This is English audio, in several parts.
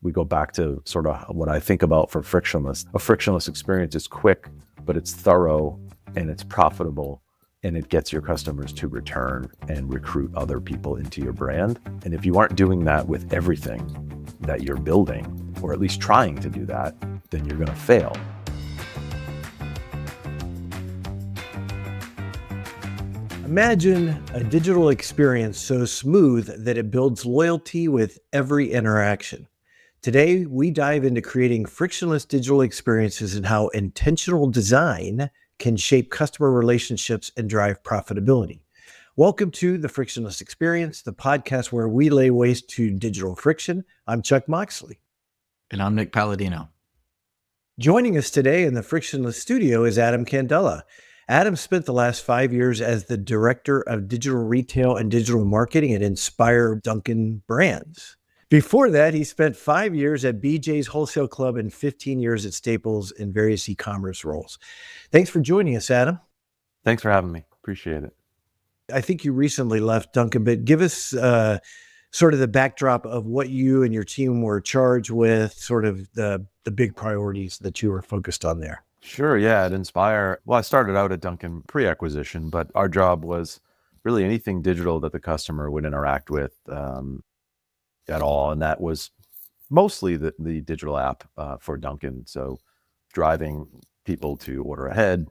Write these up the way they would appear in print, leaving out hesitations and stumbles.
we go back to sort of what I think about for frictionless. A frictionless experience is quick, but it's thorough and it's profitable, and it gets your customers to return and recruit other people into your brand. And if you aren't doing that with everything that you're building, or at least trying to do that, then you're going to fail. Imagine a digital experience so smooth that it builds loyalty with every interaction. Today, we dive into creating frictionless digital experiences and how intentional design can shape customer relationships and drive profitability. Welcome to The Frictionless Experience, the podcast where we lay waste to digital friction. I'm Chuck Moxley. And I'm Nick Paladino. Joining us today in the Frictionless studio is Adam Candela. Adam spent the last 5 years as the Director of Digital Retail and Digital Marketing at Inspire Dunkin Brands. Before that, he spent 5 years at BJ's Wholesale Club and 15 years at Staples in various e-commerce roles. Thanks for joining us, Adam. Thanks for having me. Appreciate it. I think you recently left Dunkin', but give us sort of the backdrop of what you and your team were charged with, sort of the big priorities that you were focused on there. Sure, yeah, at Inspire. Well, I started out at Dunkin' pre-acquisition, but our job was really anything digital that the customer would interact with at all. And that was mostly the digital app for Dunkin'. So driving people to order ahead,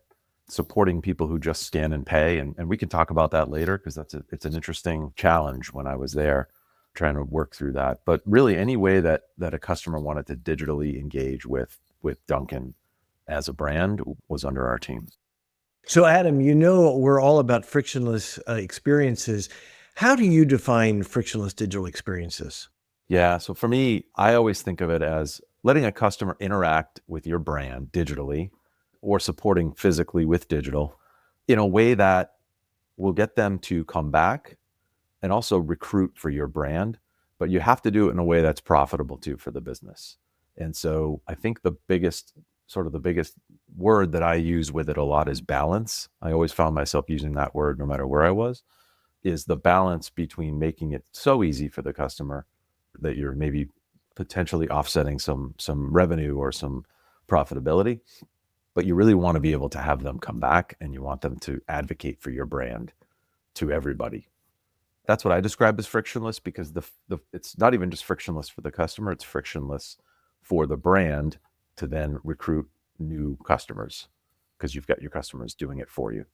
supporting people who just scan and pay. And we can talk about that later because it's an interesting challenge when I was there trying to work through that. But really any way that a customer wanted to digitally engage with Dunkin' as a brand was under our team. So Adam, you know we're all about frictionless experiences. How do you define frictionless digital experiences? Yeah, so for me, I always think of it as letting a customer interact with your brand digitally or supporting physically with digital in a way that will get them to come back and also recruit for your brand, but you have to do it in a way that's profitable too for the business. And so I think the biggest word that I use with it a lot is balance. I always found myself using that word no matter where I was, is the balance between making it so easy for the customer that you're maybe potentially offsetting some revenue or some profitability, but you really want to be able to have them come back and you want them to advocate for your brand to everybody. That's what I describe as frictionless, because it's not even just frictionless for the customer, it's frictionless for the brand to then recruit new customers because you've got your customers doing it for you.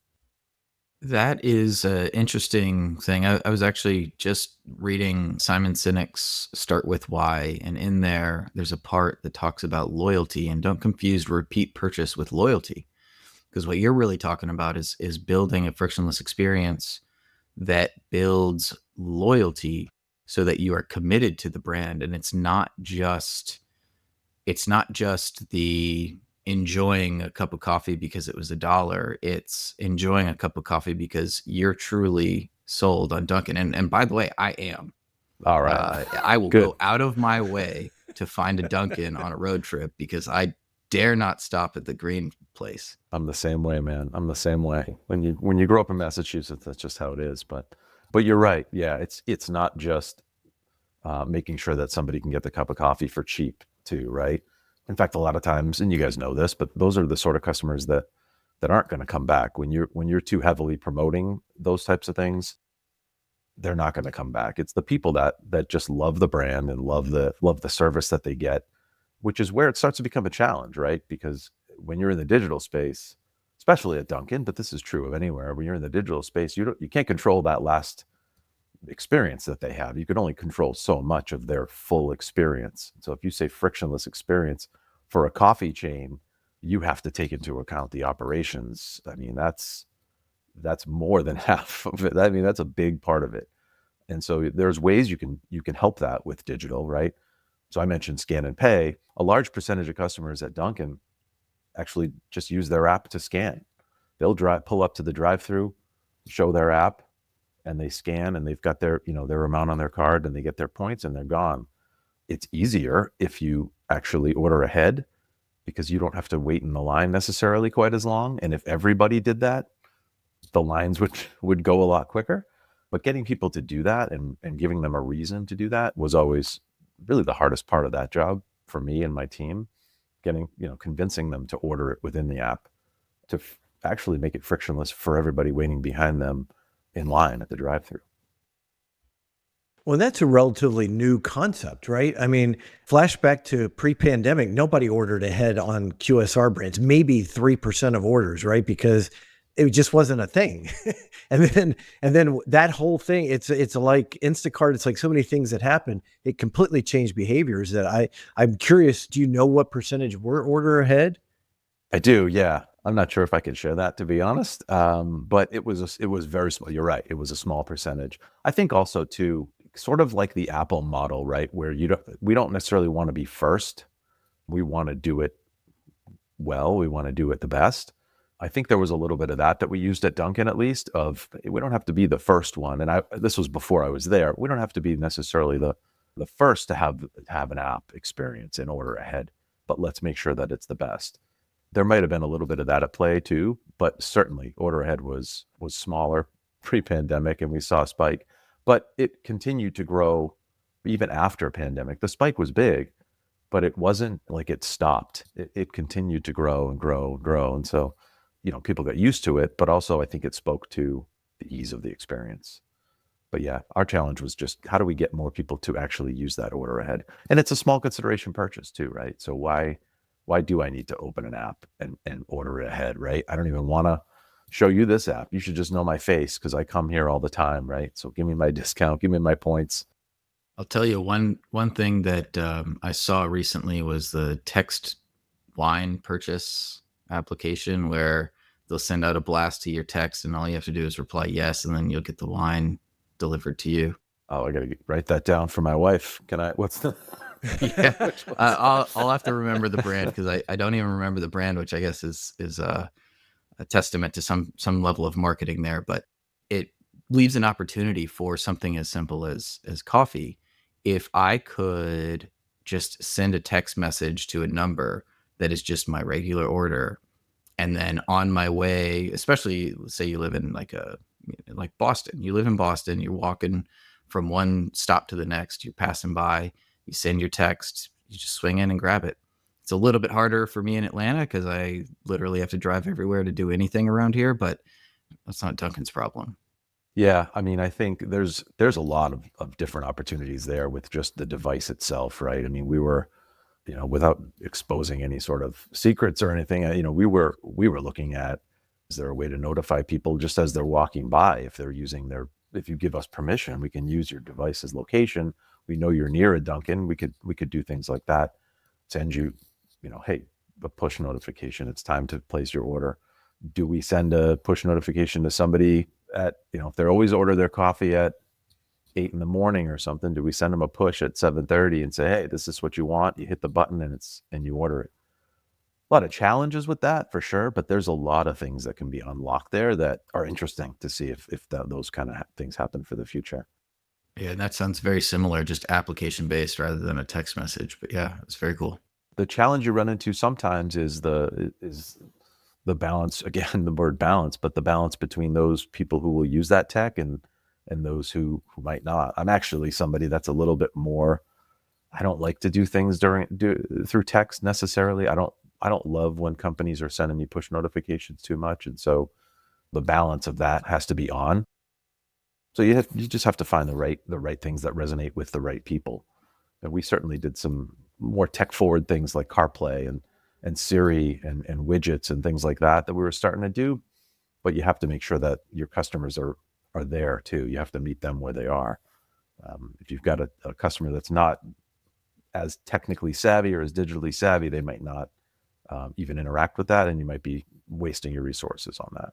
That is an interesting thing. I was actually just reading Simon Sinek's Start With Why, and in there's a part that talks about loyalty, and don't confuse repeat purchase with loyalty, because what you're really talking about is building a frictionless experience that builds loyalty so that you are committed to the brand. And it's not just the enjoying a cup of coffee because it was $1. It's enjoying a cup of coffee because you're truly sold on Dunkin'. And by the way, I am. All right. I will go out of my way to find a Dunkin' on a road trip because I dare not stop at the green place. I'm the same way, man. I'm the same way. When you grow up in Massachusetts, that's just how it is. But you're right. Yeah, it's not just making sure that somebody can get the cup of coffee for cheap too, right? In fact, a lot of times, and you guys know this, but those are the sort of customers that aren't going to come back when you're too heavily promoting those types of things. They're not going to come back. It's the people that just love the brand and love the service that they get, which is where it starts to become a challenge, right? Because when you're in the digital space, especially at Dunkin', but this is true of anywhere, when you're in the digital space, you can't control that last experience that they have. You can only control so much of their full experience. So if you say frictionless experience for a coffee chain, you have to take into account the operations. I mean, that's more than half of it. I mean, that's a big part of it. And so there's ways you can help that with digital, right? So I mentioned scan and pay. A large percentage of customers at Dunkin' actually just use their app to scan. They'll pull up to the drive-through, show their app, and they scan, and they've got their amount on their card, and they get their points, and they're gone. It's easier if you actually order ahead because you don't have to wait in the line necessarily quite as long. And if everybody did that, the lines would go a lot quicker. But getting people to do that and giving them a reason to do that was always really the hardest part of that job for me and my team, convincing them to order it within the app to actually make it frictionless for everybody waiting behind them in line at the drive-thru. Well, that's a relatively new concept, right? I mean, flashback to pre-pandemic, nobody ordered ahead on QSR brands, maybe 3% of orders, right? Because it just wasn't a thing. And then that whole thing, it's like Instacart, it's like so many things that happen. It completely changed behaviors that I'm curious, do you know what percentage were order ahead? I do, yeah. I'm not sure if I can share that, to be honest. But it was very small. You're right. It was a small percentage. I think also too, sort of like the Apple model, right? Where we don't necessarily want to be first. We want to do it well. We want to do it the best. I think there was a little bit of that we used at Dunkin', at least, of we don't have to be the first one. And this was before I was there. We don't have to be necessarily the first to have an app experience and order ahead, but let's make sure that it's the best. There might have been a little bit of that at play too, but certainly order ahead was smaller pre-pandemic, and we saw a spike, but it continued to grow even after pandemic. The spike was big, but it wasn't like it stopped. It continued to grow and grow and grow. And so, people got used to it, but also I think it spoke to the ease of the experience. But yeah, our challenge was just how do we get more people to actually use that order ahead? And it's a small consideration purchase too, right? So why do I need to open an app and order it ahead, right? I don't even want to show you this app. You should just know my face because I come here all the time, right? So give me my discount, give me my points. I'll tell you one thing that I saw recently was the text wine purchase application where they'll send out a blast to your text and all you have to do is reply yes, and then you'll get the wine delivered to you. Oh, I got to write that down for my wife. What's the... Yeah, I'll have to remember the brand because I don't even remember the brand, which I guess is a testament to some level of marketing there. But it leaves an opportunity for something as simple as coffee. If I could just send a text message to a number that is just my regular order, and then on my way, especially say you live in like Boston, you live in Boston, you're walking from one stop to the next, you're passing by, you send your text, you just swing in and grab it. It's a little bit harder for me in Atlanta because I literally have to drive everywhere to do anything around here, but that's not Dunkin's problem. Yeah, I mean, I think there's a lot of different opportunities there with just the device itself, right? I mean, we were, without exposing any sort of secrets or anything, we were looking at, is there a way to notify people just as they're walking by if they're using if you give us permission, we can use your device's location. We know you're near a Dunkin'. We could do things like that. Send you, hey, a push notification. It's time to place your order. Do we send a push notification to somebody at, if they're always order their coffee at 8 in the morning or something, do we send them a push at 7:30 and say, hey, this is what you want? You hit the button and you order it. A lot of challenges with that for sure, but there's a lot of things that can be unlocked there that are interesting to see if those kind of things happen for the future. Yeah, and that sounds very similar, just application based rather than a text message. But yeah, it's very cool. The challenge you run into sometimes is the balance, again, the word balance, but the balance between those people who will use that tech and those who might not. I'm actually somebody that's a little bit more, I don't like to do things through text necessarily. I don't love when companies are sending me push notifications too much. And so the balance of that has to be on. So you just have to find the right things that resonate with the right people. And we certainly did some more tech forward things like CarPlay and Siri and widgets and things like that we were starting to do. But you have to make sure that your customers are there too. You have to meet them where they are. If you've got a customer that's not as technically savvy or as digitally savvy, they might not even interact with that, and you might be wasting your resources on that.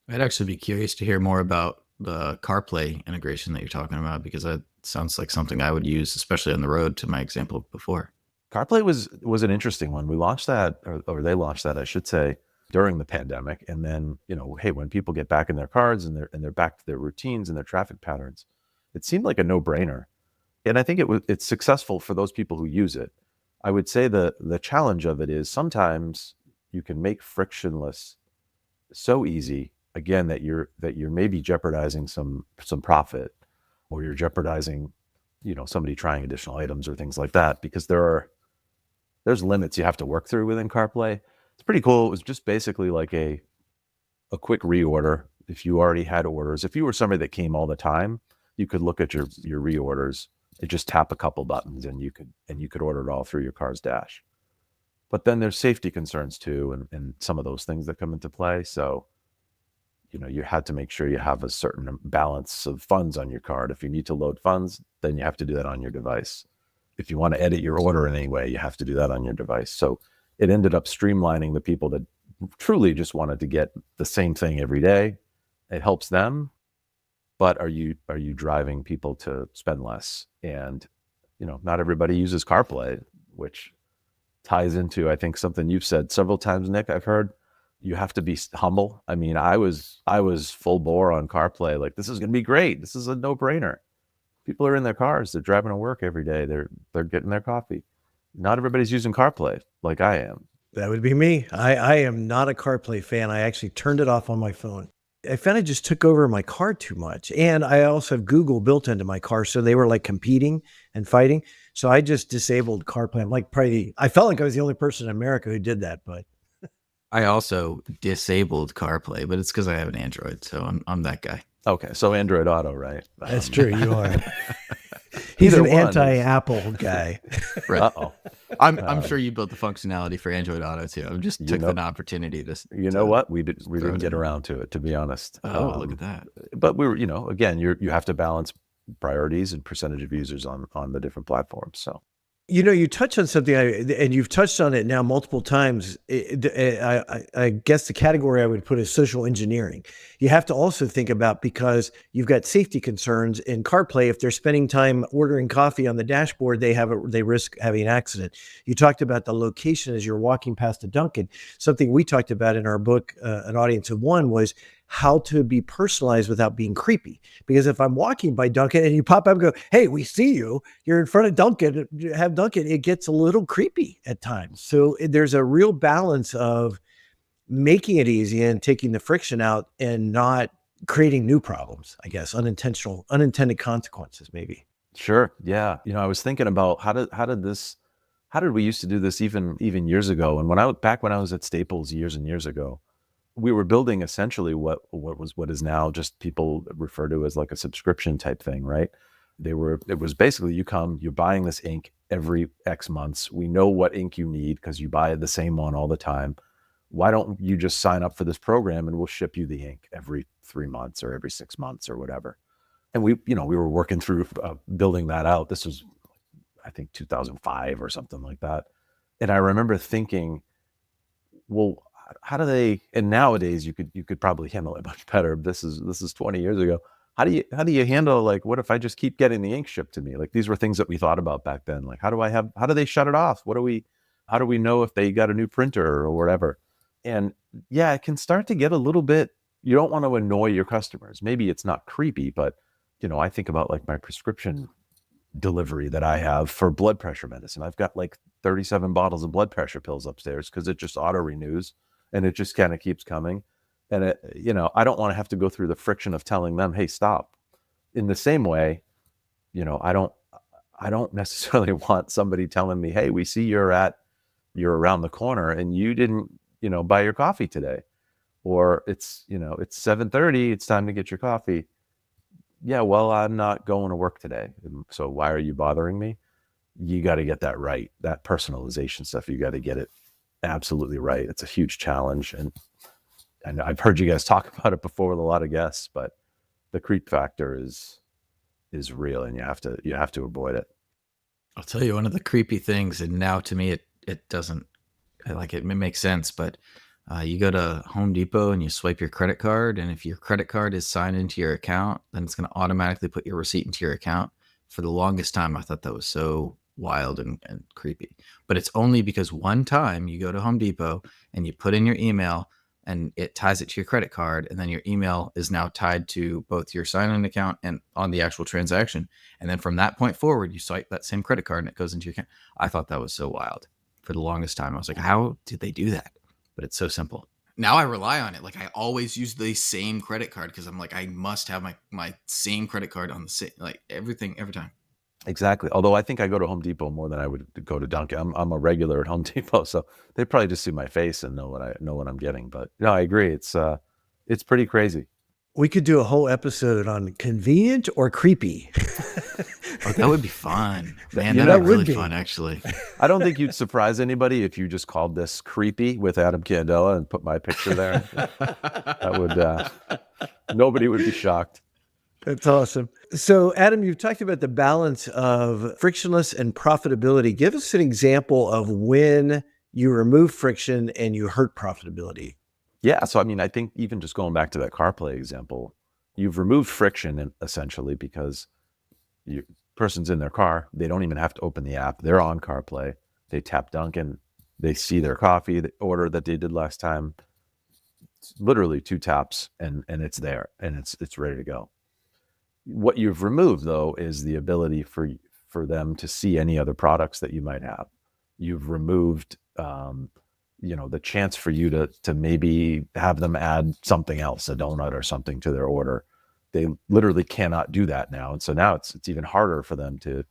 I'd actually be curious to hear more about the CarPlay integration that you're talking about, because that sounds like something I would use, especially on the road, to my example before. CarPlay was an interesting one. We launched that, or they launched that, I should say, during the pandemic. And then, hey, when people get back in their cars and they're back to their routines and their traffic patterns, it seemed like a no-brainer. And I think it's successful for those people who use it. I would say the challenge of it is sometimes you can make frictionless so easy, again, that you're maybe jeopardizing some profit, or you're jeopardizing somebody trying additional items or things like that, because there's limits you have to work through within CarPlay. It's pretty cool. It was just basically like a quick reorder. If you already had orders, if you were somebody that came all the time, you could look at your reorders and just tap a couple buttons, and you could order it all through your car's dash. But then there's safety concerns too, and some of those things that come into play. So, you had to make sure you have a certain balance of funds on your card. If you need to load funds, then you have to do that on your device. If you want to edit your order in any way, you have to do that on your device. So it ended up streamlining the people that truly just wanted to get the same thing every day. It helps them, but are you driving people to spend less? And not everybody uses CarPlay, which ties into, I think, something you've said several times, Nick. I've heard you have to be humble. I mean, I was full bore on CarPlay. Like, this is going to be great. This is a no-brainer. People are in their cars. They're driving to work every day. They're getting their coffee. Not everybody's using CarPlay like I am. That would be me. I am not a CarPlay fan. I actually turned it off on my phone. I found it just took over my car too much. And I also have Google built into my car. So they were like competing and fighting. So I just disabled CarPlay. I'm like, I felt like I was the only person in America who did that, but I also disabled CarPlay, but it's because I have an Android. So I'm that guy. Okay. So Android Auto, right? That's true. You are. He's an anti-Apple guy. Right. Uh-oh. I'm sure you built the functionality for Android Auto too. I just took an opportunity to. You know what? We didn't get around to it, to be honest. Oh, look at that. But we were, again, you have to balance priorities and percentage of users on the different platforms. So. You touch on something, and you've touched on it now multiple times. I guess the category I would put is social engineering. You have to also think about, because you've got safety concerns in CarPlay. If they're spending time ordering coffee on the dashboard, they risk having an accident. You talked about the location as you're walking past a Dunkin. Something we talked about in our book, An Audience of One, was how to be personalized without being creepy. Because if I'm walking by Dunkin' and you pop up and go, hey, we see you're in front of Dunkin', have Dunkin', it gets a little creepy at times. So there's a real balance of making it easy and taking the friction out and not creating new problems, I guess, unintended consequences, maybe. Sure. Yeah. I was thinking about how did we used to do this even years ago? And when I was at Staples years and years ago, we were building essentially what is now just people refer to as like a subscription type thing, right? It was basically, you're buying this ink every X months. We know what ink you need because you buy the same one all the time. Why don't you just sign up for this program and we'll ship you the ink every 3 months or every 6 months or whatever. And we were working through building that out. This was, I think, 2005 or something like that. And I remember thinking, well, how do they? And nowadays you could probably handle it much better. This is 20 years ago. How do you handle, like, what if I just keep getting the ink shipped to me? Like, these were things that we thought about back then. Like, how do they shut it off? How do we know if they got a new printer or whatever? And yeah, it can start to get a little bit, you don't want to annoy your customers. Maybe it's not creepy, but I think about like my prescription delivery that I have for blood pressure medicine. I've got like 37 bottles of blood pressure pills upstairs because it just auto renews. And it just kind of keeps coming. And I don't want to have to go through the friction of telling them, hey, stop. In the same way, I don't necessarily want somebody telling me, hey, we see you're around the corner and you didn't, buy your coffee today. Or it's 7:30, it's time to get your coffee. Yeah, well, I'm not going to work today. So why are you bothering me? You got to get that right. That personalization stuff, you got to get it absolutely right. It's a huge challenge, and I've heard you guys talk about it before with a lot of guests, but the creep factor is real, and you have to avoid it. I'll tell you one of the creepy things, and now to me it doesn't, like, it makes sense, but you go to Home Depot and you swipe your credit card, and if your credit card is signed into your account, then it's going to automatically put your receipt into your account. For the longest time, I thought that was so wild and creepy, but it's only because one time you go to Home Depot and you put in your email and it ties it to your credit card, and then your email is now tied to both your sign-in account and on the actual transaction. And then from that point forward, you swipe that same credit card and it goes into your account. I thought that was so wild. For the longest time, I was like, how did they do that? But it's so simple. Now I rely on it. Like, I always use the same credit card because I'm like, I must have my same credit card on the same, like, everything every time. Exactly. Although I think I go to Home Depot more than I would go to Dunkin'. I'm a regular at Home Depot, so they probably just see my face and know what I'm getting. But no, I agree. It's pretty crazy. We could do a whole episode on convenient or creepy. Oh, that would be fun. Man, You that'd know, be That would really be. fun, actually. I don't think you'd surprise anybody if you just called this creepy with Adam Candela and put my picture there. That would nobody would be shocked. That's awesome. So, Adam, you've talked about the balance of frictionless and profitability. Give us an example of when you remove friction and you hurt profitability. Yeah. So I mean, I think even just going back to that CarPlay example, you've removed friction essentially because you person's in their car. They don't even have to open the app. They're on CarPlay. They tap Dunkin'. They see their coffee, the order that they did last time. It's literally 2 taps and it's there and it's ready to go. What you've removed though is the ability for them to see any other products that you might have. You've removed the chance for you to maybe have them add something else, a donut or something to their order. They literally cannot do that now. And so now it's even harder for them to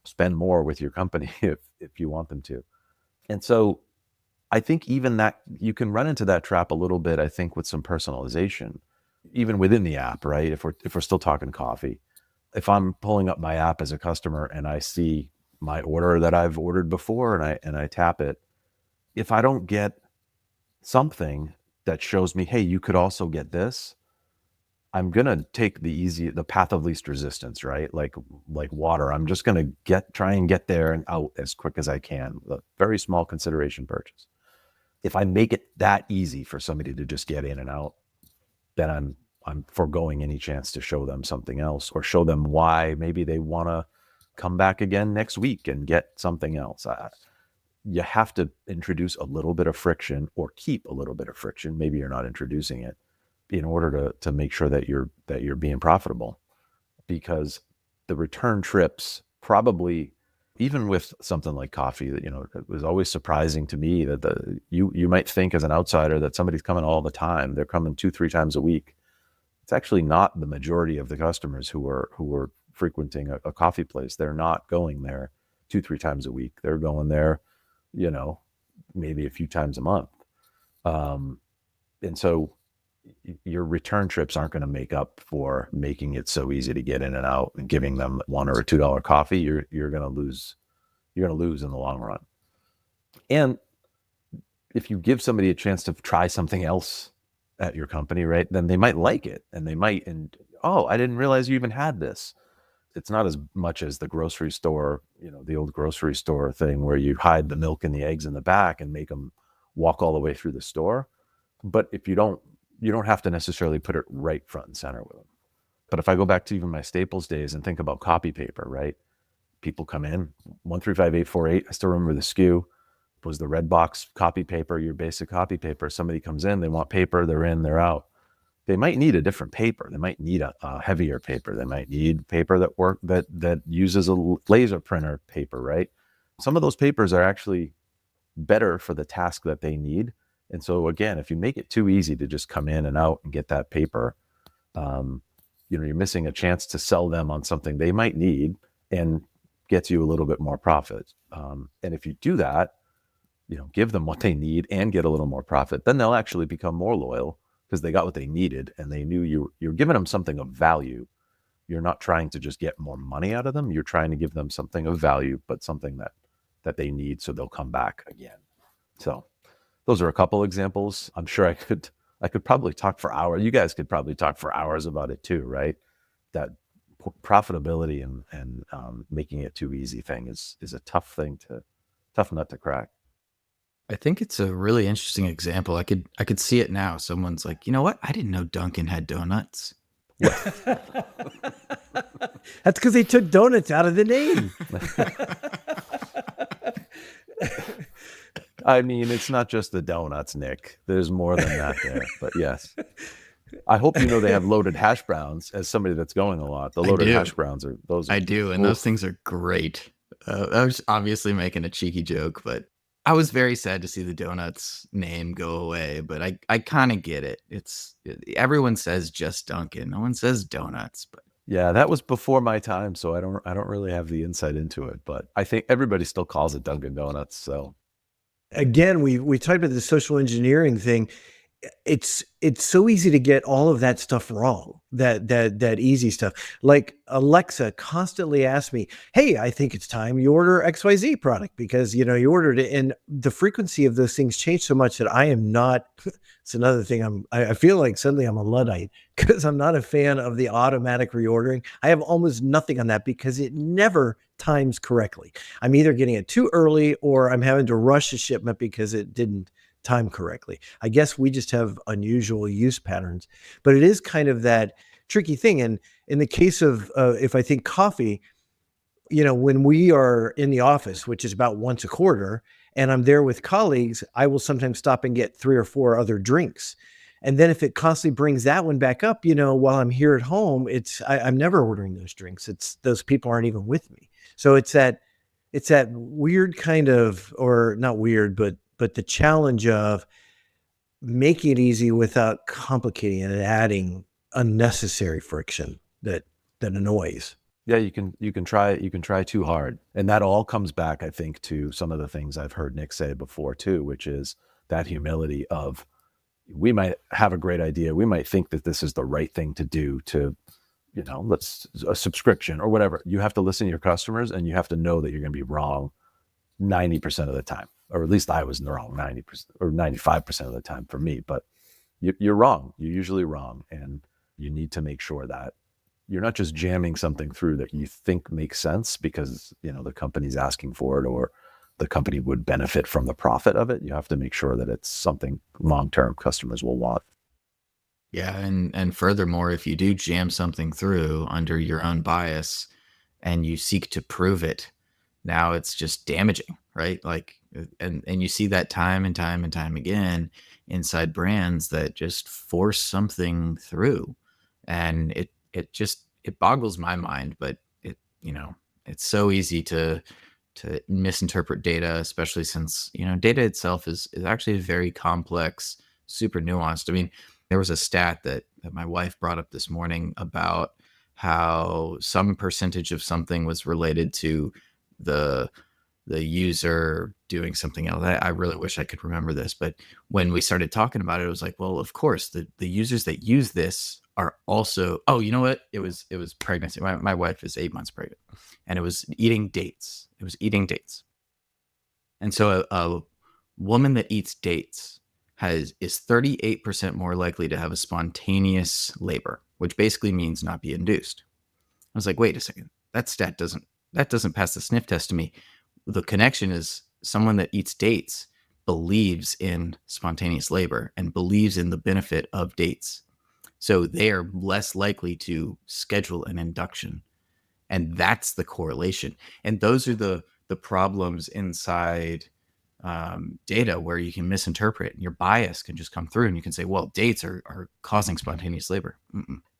spend more with your company if you want them to. And so I think even that you can run into that trap a little bit, I think, with some personalization, even within the app, right? If we're still talking coffee, if I'm pulling up my app as a customer and I see my order that I've ordered before and I tap it, if I don't get something that shows me, hey, you could also get this, I'm gonna take the path of least resistance, right? Like water. I'm just gonna try and get there and out as quick as I can. A very small consideration purchase. If I make it that easy for somebody to just get in and out, then I'm foregoing any chance to show them something else or show them why maybe they want to come back again next week and get something else. You have to introduce a little bit of friction or keep a little bit of friction. Maybe you're not introducing it in order to make sure that you're being profitable, because the return trips probably, even with something like coffee, that it was always surprising to me that you might think as an outsider that somebody's coming all the time. They're coming 2-3 times a week. It's actually not the majority of the customers who are frequenting a coffee place. They're not going there 2-3 times a week. They're going there, maybe a few times a month. And so your return trips aren't going to make up for making it so easy to get in and out and giving them $1 or $2 coffee. You're going to lose. You're going to lose in the long run. And if you give somebody a chance to try something else at your company, right, then they might like it and oh, I didn't realize you even had this. It's not as much as the grocery store, the old grocery store thing where you hide the milk and the eggs in the back and make them walk all the way through the store. But if you don't have to necessarily put it right front and center with them. But if I go back to even my Staples days and think about copy paper, right? People come in 135-848. I still remember the SKU was the red box copy paper, your basic copy paper. Somebody comes in, they want paper, they're in, they're out. They might need a different paper. They might need a heavier paper. They might need paper that uses a laser printer paper, right? Some of those papers are actually better for the task that they need. And so again, if you make it too easy to just come in and out and get that paper, you're missing a chance to sell them on something they might need and gets you a little bit more profit. And if you do that, give them what they need and get a little more profit, then they'll actually become more loyal because they got what they needed and they knew you're giving them something of value. You're not trying to just get more money out of them. You're trying to give them something of value, but something that they need so they'll come back again. So those are a couple examples. I'm sure I could probably talk for hours. You guys could probably talk for hours about it too, right? That profitability and making it too easy thing is a tough nut to crack. I think it's a really interesting example. I could see it now. Someone's like, you know what? I didn't know Dunkin' had donuts. That's because they took donuts out of the name. I mean, it's not just the donuts, Nick. There's more than that there. But yes, I hope they have loaded hash browns. As somebody that's going a lot, the loaded hash browns are those. I do, and those things are great. I was obviously making a cheeky joke, but I was very sad to see the donuts name go away. But I kind of get it. Everyone says just Dunkin'. No one says donuts. But Yeah, that was before my time, so I don't really have the insight into it, but I think everybody still calls it Dunkin' Donuts. So Again, we talked about the social engineering thing. It's so easy to get all of that stuff wrong. That easy stuff. Like Alexa constantly asks me, "Hey, I think it's time you order XYZ product because you ordered it." And the frequency of those things change so much that I am not. It's another thing. I feel like suddenly I'm a Luddite because I'm not a fan of the automatic reordering. I have almost nothing on that because it never times correctly. I'm either getting it too early or I'm having to rush a shipment because it didn't time correctly. I guess we just have unusual use patterns, but it is kind of that tricky thing. And in the case of, if I think coffee, when we are in the office, which is about once a quarter, and I'm there with colleagues, I will sometimes stop and get 3 or 4 other drinks. And then if it constantly brings that one back up, while I'm here at home, I'm never ordering those drinks. It's those people aren't even with me. So it's that weird kind of, or not weird, but the challenge of making it easy without complicating it and adding unnecessary friction that annoys. yeah, you can try too hard, and that all comes back, I think, to some of the things I've heard Nick say before too, which is that humility of we might have a great idea, we might think that this is the right thing to do to let's a subscription or whatever. You have to listen to your customers, and you have to know that you're going to be wrong 90% of the time, or at least I was wrong 90% or 95% of the time for me. But you're wrong. You're usually wrong, and you need to make sure that you're not just jamming something through that you think makes sense because the company's asking for it or the company would benefit from the profit of it. You have to make sure that it's something long-term customers will want. Yeah, and furthermore, if you do jam something through under your own bias and you seek to prove it, now it's just damaging, right? Like, and you see that time and time and time again inside brands that just force something through, and it boggles my mind, but it's so easy to misinterpret data, especially since data itself is actually very complex, super nuanced. I mean, there was a stat that my wife brought up this morning about how some percentage of something was related to the the user doing something else. I really wish I could remember this, but when we started talking about it, it was like, well, of course, the users that use this are also. Oh, you know what? It was pregnancy. My wife is 8 months pregnant, and it was eating dates. It was eating dates, and so a woman that eats dates is 38% more likely to have a spontaneous labor, which basically means not be induced. I was like, wait a second, that doesn't pass the sniff test to me. The connection is someone that eats dates believes in spontaneous labor and believes in the benefit of dates. So they are less likely to schedule an induction. And that's the correlation. And those are the problems inside data where you can misinterpret and your bias can just come through and you can say, well, dates are causing spontaneous labor.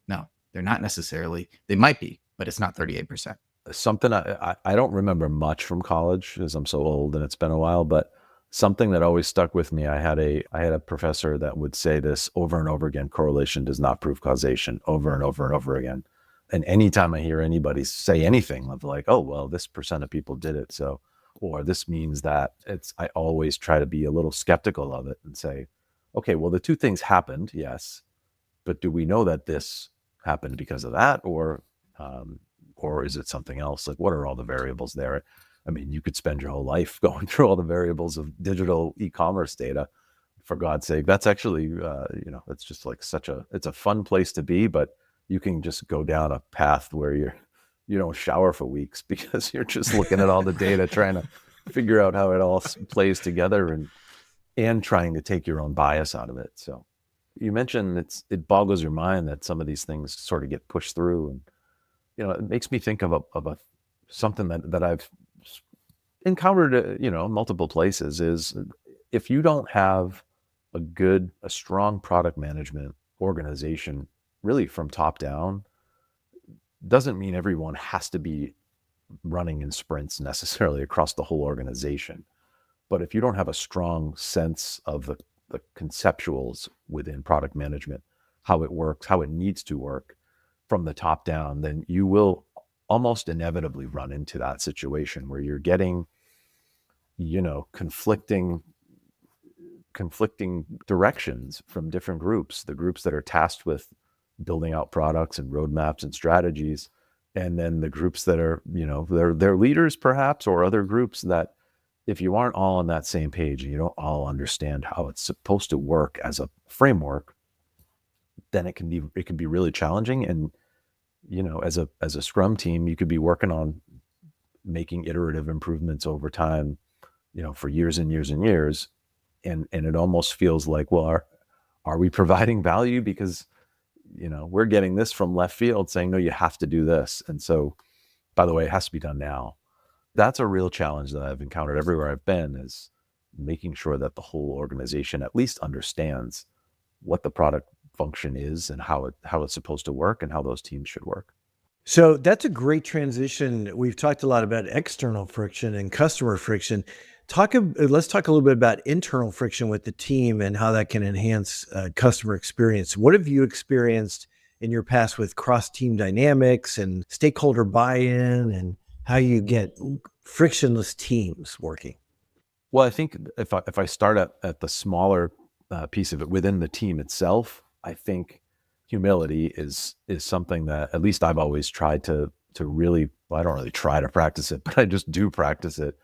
No, they're not necessarily. They might be, but it's not 38%. Something I don't remember much from college because I'm so old and it's been a while, but something that always stuck with me. I had a professor that would say this over and over again: correlation does not prove causation, over and over and over again. And anytime I hear anybody say anything of like, oh well, this percent of people did it, so, or this means that, I always try to be a little skeptical of it and say, okay, well, the two things happened, yes, but do we know that this happened because of that, or is it something else? Like, what are all the variables there? I mean, you could spend your whole life going through all the variables of digital e-commerce data. For God's sake, that's actually, it's just like it's a fun place to be, but you can just go down a path where you don't shower for weeks because you're just looking at all the data, trying to figure out how it all plays together and trying to take your own bias out of it. So you mentioned it boggles your mind that some of these things sort of get pushed through, and it makes me think of a something that I've encountered, multiple places, is if you don't have a strong product management organization, really from top down, doesn't mean everyone has to be running in sprints necessarily across the whole organization. But if you don't have a strong sense of the conceptuals within product management, how it works, how it needs to work, from the top down, then you will almost inevitably run into that situation where you're getting, conflicting directions from different groups, the groups that are tasked with building out products and roadmaps and strategies, and then the groups that are, they're leaders perhaps, or other groups that, if you aren't all on that same page and you don't all understand how it's supposed to work as a framework, then it can be really challenging. And as a Scrum team, you could be working on making iterative improvements over time, for years and years and years, and it almost feels like, well, are we providing value? Because we're getting this from left field saying, no, you have to do this, and so, by the way, it has to be done now. That's a real challenge that I've encountered everywhere I've been, is making sure that the whole organization at least understands what the product function is and how it's supposed to work and how those teams should work. So that's a great transition. We've talked a lot about external friction and customer friction. Let's talk a little bit about internal friction with the team and how that can enhance customer experience. What have you experienced in your past with cross-team dynamics and stakeholder buy-in, and how you get frictionless teams working? Well, I think if I start at the smaller piece of it within the team itself, I think humility is something that at least I've always tried to really, well, I don't really try to practice it, but I just do practice it.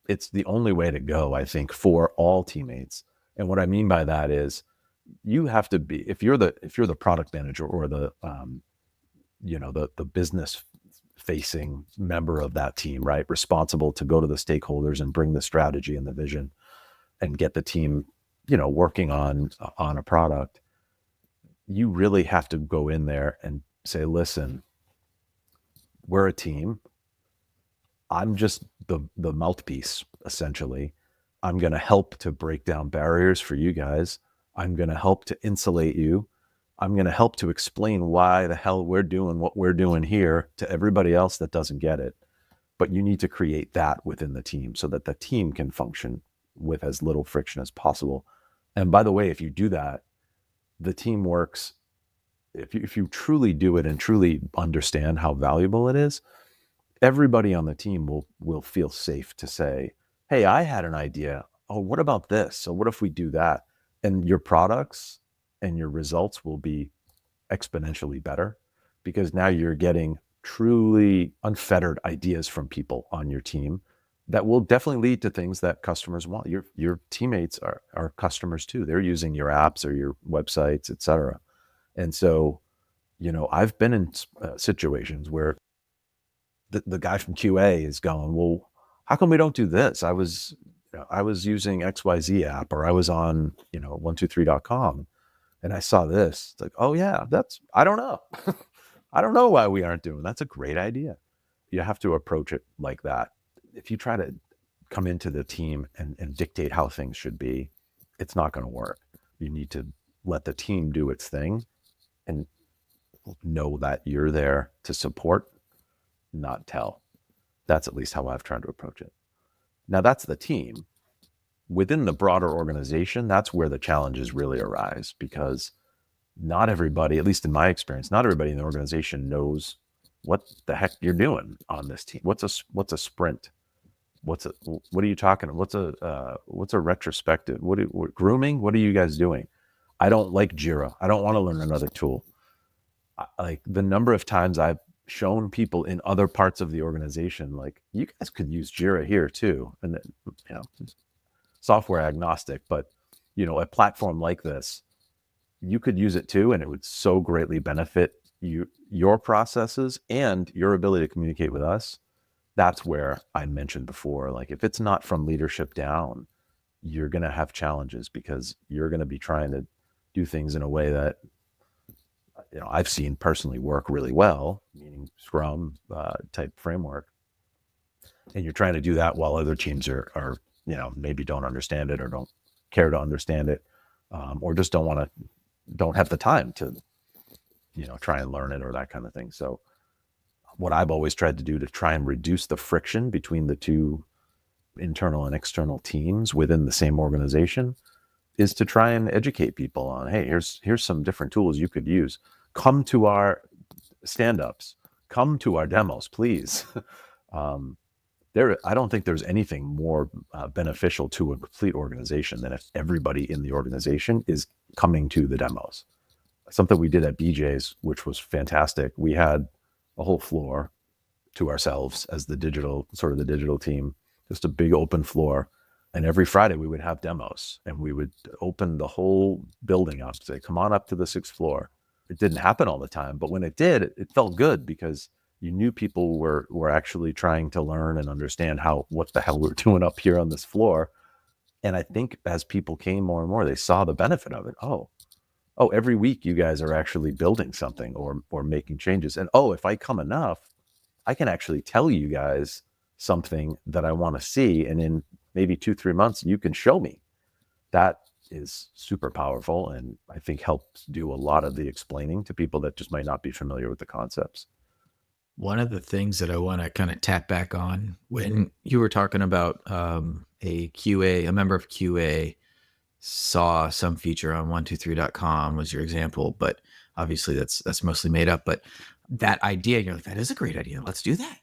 It's the only way to go, I think, for all teammates. And what I mean by that is, you have to be, if you're the product manager or the business facing member of that team, right, responsible to go to the stakeholders and bring the strategy and the vision and get the team, working on a product, you really have to go in there and say, listen, we're a team. I'm just the mouthpiece, essentially. I'm going to help to break down barriers for you guys. I'm going to help to insulate you. I'm going to help to explain why the hell we're doing what we're doing here to everybody else that doesn't get it. But you need to create that within the team so that the team can function with as little friction as possible. And by the way, if you do that, the team works. If you truly do it and truly understand how valuable it is, everybody on the team will feel safe to say, hey, I had an idea. Oh, what about this? So what if we do that? And your products and your results will be exponentially better, because now you're getting truly unfettered ideas from people on your team that will definitely lead to things that customers want. Your teammates are customers too. They're using your apps or your websites, et cetera. And so, I've been in situations where the guy from QA is going, well, how come we don't do this? I was using XYZ app, or I was on, 123.com, and I saw this. It's like, oh yeah, I don't know. I don't know why we aren't doing. That's a great idea. You have to approach it like that. If you try to come into the team and dictate how things should be, it's not going to work. You need to let the team do its thing and know that you're there to support, not tell. That's at least how I've tried to approach it. Now, that's the team. Within the broader organization, that's where the challenges really arise, because not everybody, at least in my experience, not everybody in the organization knows what the heck you're doing on this team. What's a sprint? What are you talking about? What's a retrospective? What grooming? What are you guys doing? I don't like Jira. I don't want to learn another tool. Like, the number of times I've shown people in other parts of the organization, like, you guys could use Jira here too. And then, software agnostic, but a platform like this, you could use it too, and it would so greatly benefit your processes and your ability to communicate with us. That's where I mentioned before, like, if it's not from leadership down, you're going to have challenges, because you're going to be trying to do things in a way that I've seen personally work really well, meaning Scrum type framework, and you're trying to do that while other teams are maybe don't understand it, or don't care to understand it, or just don't have the time to try and learn it, or that kind of thing. So what I've always tried to do to try and reduce the friction between the two internal and external teams within the same organization is to try and educate people on, hey, here's some different tools you could use. Come to our stand-ups, come to our demos, please. I don't think there's anything more beneficial to a complete organization than if everybody in the organization is coming to the demos. Something we did at BJ's, which was fantastic. We had a whole floor to ourselves as the digital team, just a big open floor. And every Friday we would have demos, and we would open the whole building up, say, come on up to the 6th floor. It didn't happen all the time, but when it did, it felt good because you knew people were actually trying to learn and understand what the hell we're doing up here on this floor. And I think as people came more and more, they saw the benefit of it. Oh, every week you guys are actually building something or making changes. And if I come enough, I can actually tell you guys something that I want to see. And in maybe 2-3 months, you can show me. That is super powerful, and I think helps do a lot of the explaining to people that just might not be familiar with the concepts. One of the things that I want to kind of tap back on when you were talking about a member of QA saw some feature on 123.com was your example, but obviously that's mostly made up. But that idea, you're like, that is a great idea. Let's do that.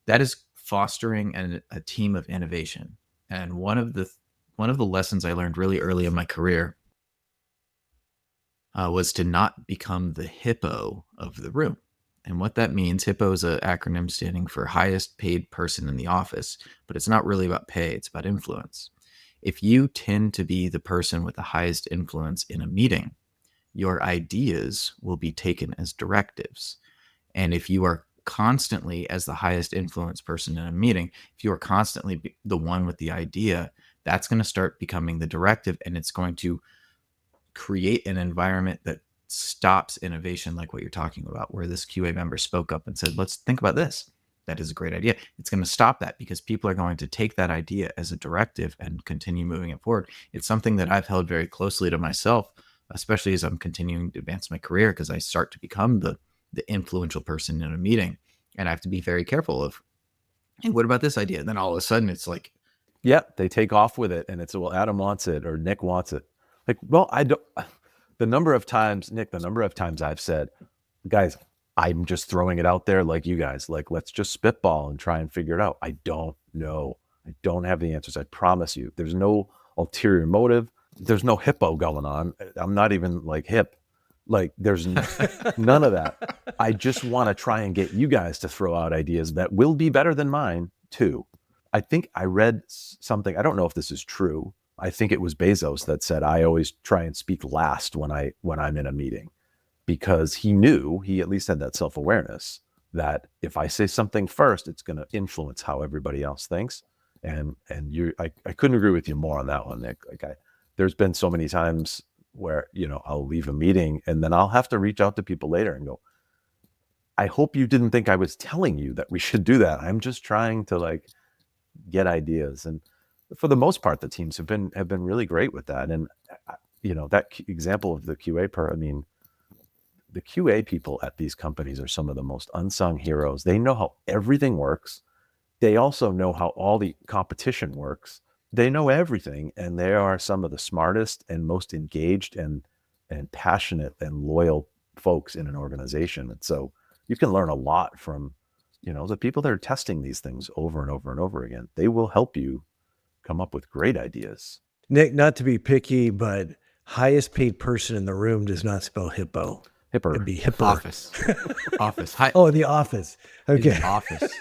That is fostering a team of innovation. And one of the lessons I learned really early in my career was to not become the hippo of the room. And what that means, Hippo is an acronym standing for highest paid person in the office, but it's not really about pay, it's about influence. If you tend to be the person with the highest influence in a meeting, your ideas will be taken as directives. And if you are constantly, as the highest influence person in a meeting, if you are constantly the one with the idea, that's going to start becoming the directive, and it's going to create an environment that stops innovation, like what you're talking about, where this QA member spoke up and said, let's think about this. That is a great idea. It's going to stop that because people are going to take that idea as a directive and continue moving it forward. It's something that I've held very closely to myself, especially as I'm continuing to advance my career, because I start to become the influential person in a meeting. And I have to be very careful of, hey, what about this idea? And then all of a sudden it's like, yeah, they take off with it, and it's, well, Adam wants it or Nick wants it. Like, well, I don't. The number of times I've said, guys, I'm just throwing it out there like you guys, like, let's just spitball and try and figure it out. I don't know. I don't have the answers. I promise you. There's no ulterior motive. There's no hippo going on. I'm not even like hip. Like, there's none of that. I just want to try and get you guys to throw out ideas that will be better than mine too. I think I read something, I don't know if this is true. I think it was Bezos that said, I always try and speak last when I'm in a meeting, because he at least had that self-awareness that if I say something first, it's going to influence how everybody else thinks. And I couldn't agree with you more on that one, Nick. Like, there's been so many times where, I'll leave a meeting and then I'll have to reach out to people later and go, I hope you didn't think I was telling you that we should do that. I'm just trying to get ideas. And for the most part, the teams have been really great with that. And that example of the QA the QA people at these companies are some of the most unsung heroes. They know how everything works. They also know how all the competition works. They know everything, and they are some of the smartest and most engaged and passionate and loyal folks in an organization. And so you can learn a lot from, the people that are testing these things over and over and over again. They will help you come up with great ideas. Nick, not to be picky, but highest paid person in the room does not spell hippo. Hipper. It'd be hipper. Office. Oh, the office. Okay. The office.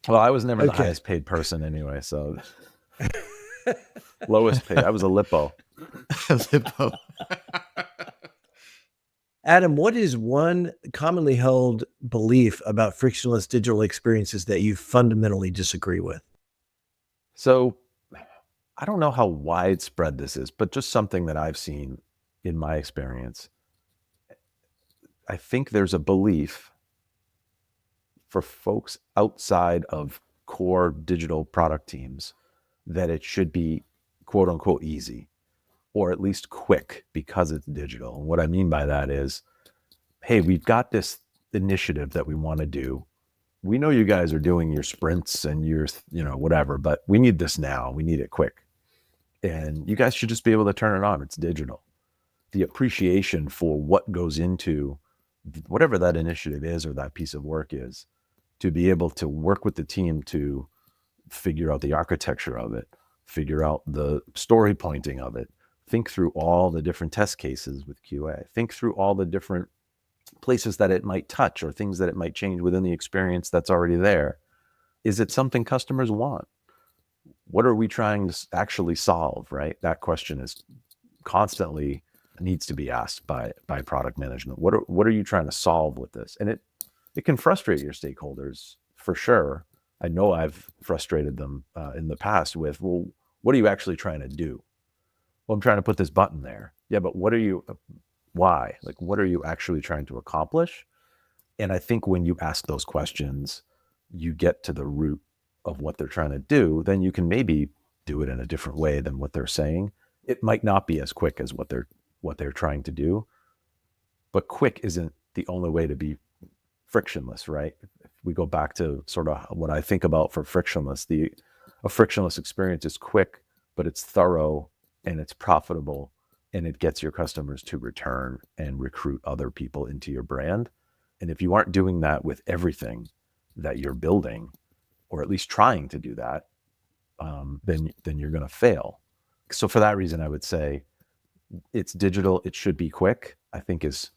Well, I was never the highest paid person anyway, so lowest paid. I was a Lippo. Hippo. Adam, what is one commonly held belief about frictionless digital experiences that you fundamentally disagree with? So I don't know how widespread this is, but just something that I've seen in my experience. I think there's a belief for folks outside of core digital product teams that it should be quote unquote easy, or at least quick because it's digital. And what I mean by that is, hey, we've got this initiative that we want to do. We know you guys are doing your sprints and your, whatever, but we need this now. We need it quick. And you guys should just be able to turn it on. It's digital. The appreciation for what goes into whatever that initiative is or that piece of work is, to be able to work with the team to figure out the architecture of it, figure out the story pointing of it, think through all the different test cases with QA, think through all the different places that it might touch or things that it might change within the experience that's already there. Is it something customers want? What are we trying to actually solve, right? That question is constantly needs to be asked by product management. What are you trying to solve with this? And it can frustrate your stakeholders for sure. I know I've frustrated them in the past with, well, what are you actually trying to do? Well, I'm trying to put this button there. Yeah, but why? Like, what are you actually trying to accomplish? And I think when you ask those questions, you get to the root of what they're trying to do, then you can maybe do it in a different way than what they're saying. It might not be as quick as what they're trying to do, but quick isn't the only way to be frictionless, right? If we go back to sort of what I think about for frictionless, a frictionless experience is quick, but it's thorough and it's profitable and it gets your customers to return and recruit other people into your brand. And if you aren't doing that with everything that you're building, or at least trying to do that, then you're going to fail. So for that reason, I would say it's digital. It should be quick. I think is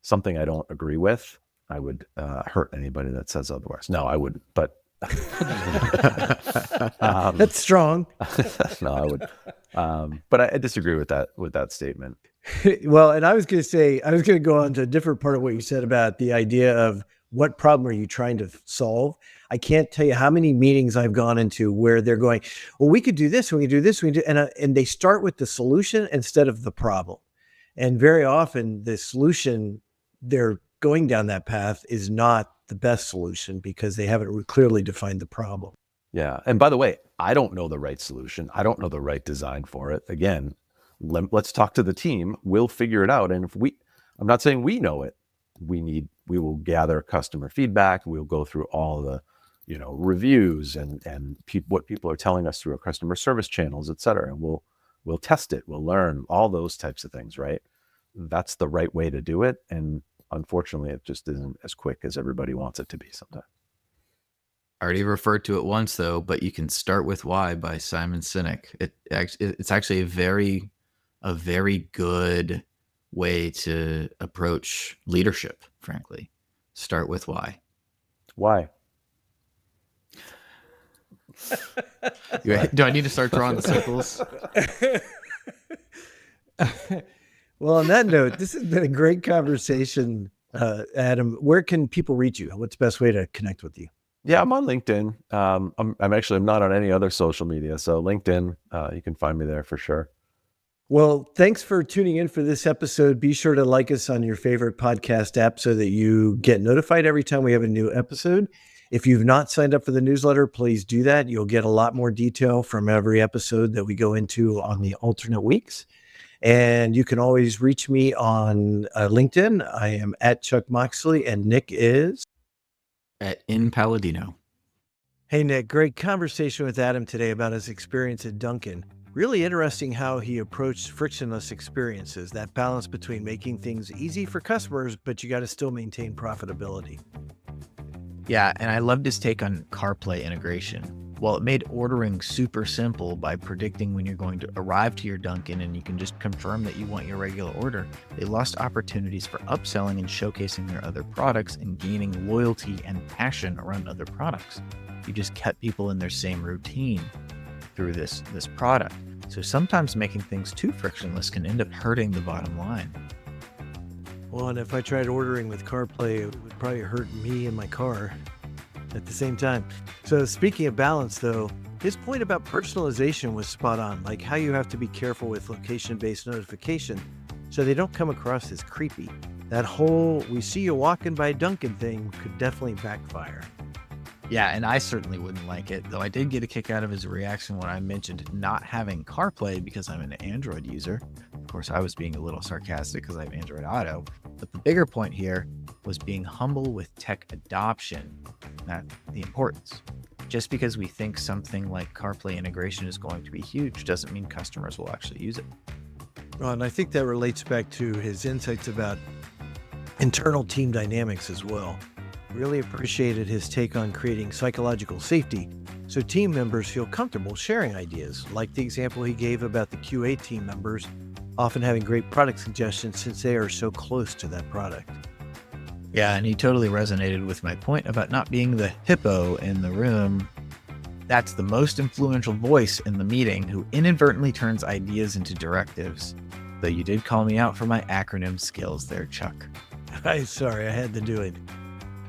something I don't agree with. I would hurt anybody that says otherwise. No, I wouldn't. But that's strong. No, I would. But I disagree with that statement. Well, and I was going to go on to a different part of what you said about the idea of what problem are you trying to solve? I can't tell you how many meetings I've gone into where they're going, well, we could do this, we could do this, and they start with the solution instead of the problem. And very often the solution they're going down that path is not the best solution because they haven't clearly defined the problem. Yeah. And by the way, I don't know the right solution. I don't know the right design for it. Again, let's talk to the team. We'll figure it out. And I'm not saying we know it. We will gather customer feedback. We'll go through all the, reviews and what people are telling us through our customer service channels, et cetera. And we'll test it. We'll learn all those types of things, right? That's the right way to do it. And unfortunately, it just isn't as quick as everybody wants it to be sometimes. I already referred to it once, though, but you can start with Why by Simon Sinek. It's actually a very good way to approach leadership, frankly. Start with why. Why? Do I need to start drawing the circles? Well, on that note, this has been a great conversation, Adam. Where can people reach you? What's the best way to connect with you? Yeah, I'm on LinkedIn. I'm not on any other social media. So LinkedIn, you can find me there for sure. Well, thanks for tuning in for this episode. Be sure to like us on your favorite podcast app so that you get notified every time we have a new episode. If you've not signed up for the newsletter, please do that. You'll get a lot more detail from every episode that we go into on the alternate weeks. And you can always reach me on LinkedIn. I am at Chuck Moxley, and Nick is at In Paladino. Hey, Nick, great conversation with Adam today about his experience at Dunkin'. Really interesting how he approached frictionless experiences, that balance between making things easy for customers, but you got to still maintain profitability. Yeah, and I loved his take on CarPlay integration. While it made ordering super simple by predicting when you're going to arrive to your Dunkin' and you can just confirm that you want your regular order, they lost opportunities for upselling and showcasing their other products and gaining loyalty and passion around other products. You just kept people in their same routine through this product. So sometimes making things too frictionless can end up hurting the bottom line. Well, and if I tried ordering with CarPlay, it would probably hurt me and my car at the same time. So speaking of balance, though, his point about personalization was spot on, like how you have to be careful with location-based notification so they don't come across as creepy. That whole "we see you walking by Dunkin" thing could definitely backfire. Yeah, and I certainly wouldn't like it, though I did get a kick out of his reaction when I mentioned not having CarPlay because I'm an Android user. Of course, I was being a little sarcastic because I have Android Auto. But the bigger point here was being humble with tech adoption, not the importance. Just because we think something like CarPlay integration is going to be huge doesn't mean customers will actually use it. Well, and I think that relates back to his insights about internal team dynamics as well. Really appreciated his take on creating psychological safety so team members feel comfortable sharing ideas, like the example he gave about the QA team members often having great product suggestions since they are so close to that product. Yeah, and he totally resonated with my point about not being the hippo in the room. That's the most influential voice in the meeting who inadvertently turns ideas into directives. Though you did call me out for my acronym skills there, Chuck. I'm sorry, I had to do it.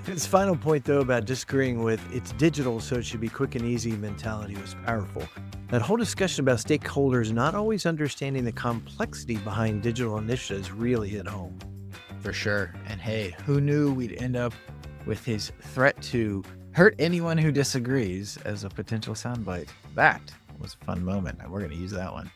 His final point, though, about disagreeing with "it's digital, so it should be quick and easy" mentality was powerful. That whole discussion about stakeholders not always understanding the complexity behind digital initiatives really hit home. For sure. And hey, who knew we'd end up with his threat to hurt anyone who disagrees as a potential soundbite? That was a fun moment. We're going to use that one.